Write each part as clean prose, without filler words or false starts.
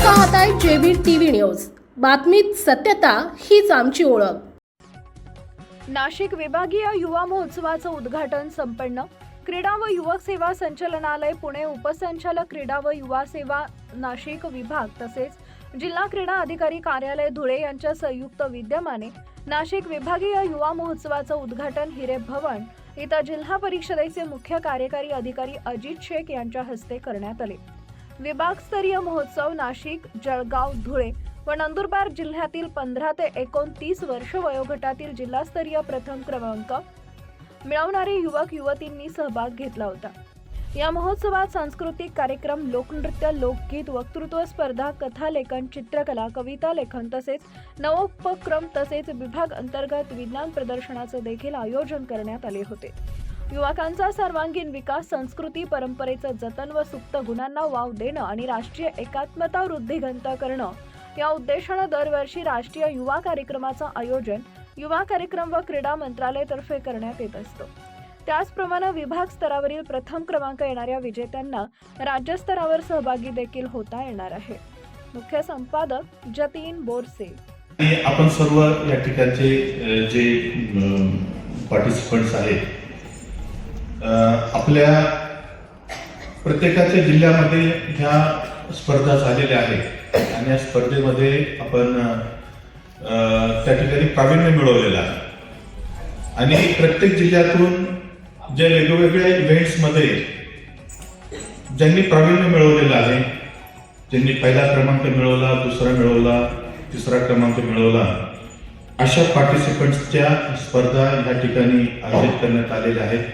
पाहताय JB TV news. बातमीत सत्यता हीच आमची ओळख। नाशिक विभागीय युवा महोत्सवाचं उद्घाटन संपन्न। क्रीडा व युवक सेवा संचालनालय पुणे, उपसंचालक क्रीडा व युवा सेवा नाशिक विभाग तसेच जिल्हा क्रीडा अधिकारी कार्यालय धुळे यांच्या संयुक्त विद्यमाने नाशिक विभागीय युवा महोत्सवाचं उद्घाटन हिरे भवन इथं जिल्हा परिषदेचे मुख्य कार्यकारी अधिकारी अजित शेख यांच्या हस्ते करण्यात आले। विभागस्तरीय महोत्सव नाशिक, जळगाव, धुळे व नंदुरबार जिल्ह्यातील 15 ते 29 वर्ष वयोगटातील जिल्हास्तरीय प्रथम क्रमांक मिळवणारे युवक युवतींनी सहभाग घेतला होता। या महोत्सवात सांस्कृतिक कार्यक्रम, लोकनृत्य, लोकगीत, वक्तृत्व स्पर्धा, कथा लेखन, चित्रकला, कविता लेखन तसेच नवोपक्रम तसेच विभाग अंतर्गत विज्ञान प्रदर्शनाचे देखील आयोजन करण्यात आले होते। युवकांचा सर्वांगीण विकास, संस्कृती परंपरेचं जतन व सुप्त गुणांना वाव देणं आणि राष्ट्रीय एकात्मता वृद्धिंगत करणं या उद्देशाने दरवर्षी राष्ट्रीय युवा कार्यक्रमाचं आयोजन युवा कार्यक्रम व क्रीडा मंत्रालयातर्फे करण्यात येत असतं। त्याचप्रमाणे विभाग स्तरावरील प्रथम क्रमांक येणाऱ्या विजेत्यांना राज्यस्तरावर सहभागी देखील होता येणार आहे। मुख्य संपादक जतीन बोरसे। आपण सर्व या ठिकाणचे जे पार्टिसिपंट्स आहेत, आपल्या प्रत्येकाच्या जिल्ह्यामध्ये ह्या स्पर्धा झालेल्या आहेत आणि या स्पर्धेमध्ये आपण त्या ठिकाणी प्रावीण्य मिळवलेलं आहे आणि प्रत्येक जिल्ह्यातून जे वेगवेगळ्या इव्हेंट्समध्ये ज्यांनी प्रावीण्य मिळवलेलं आहे, ज्यांनी पहिला क्रमांक मिळवला, दुसरा मिळवला, तिसरा क्रमांक मिळवला, अशा पार्टिसिपंट्सच्या स्पर्धा या ठिकाणी आयोजित करण्यात आलेल्या आहेत।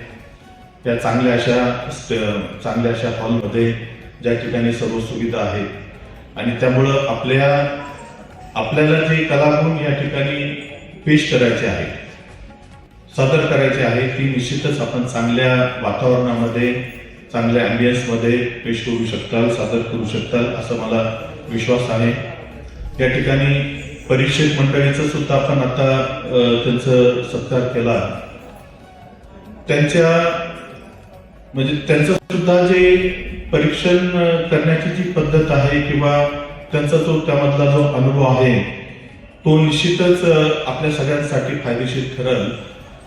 त्या चांगल्या अशा हॉलमध्ये ज्या ठिकाणी सर्व सुविधा आहेत आणि त्यामुळं आपल्याला जे कलागुण या ठिकाणी पेश करायचे आहे, सादर करायचे आहे, ती निश्चितच आपण चांगल्या वातावरणामध्ये, चांगल्या ॲम्बियन्समध्ये पेश करू शकताल, सादर करू शकताल असं मला विश्वास आहे। या ठिकाणी परीक्षक मंडळीचं सुद्धा आपण आता त्यांचा सत्कार केला। त्यांचं सुद्धा जे परीक्षण करण्याची जी पद्धत आहे किंवा त्यांचा जो त्यामधला जो अनुभव आहे तो निश्चितच आपल्या सगळ्यांसाठी फायदेशीर ठरेल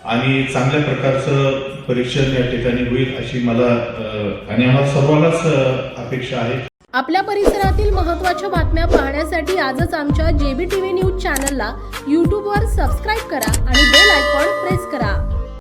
आणि चांगल्या प्रकारचं परीक्षण या ठिकाणी होईल अशी मला आणि आम्हाला सर्वांनाच अपेक्षा आहे। आपल्या परिसरातील महत्त्वाच्या बातम्या पाहण्यासाठी आजच आमच्या जेबी टीव्ही न्यूज चॅनलला YouTube वर सबस्क्राईब करा आणि बेल आयकॉन प्रेस करा।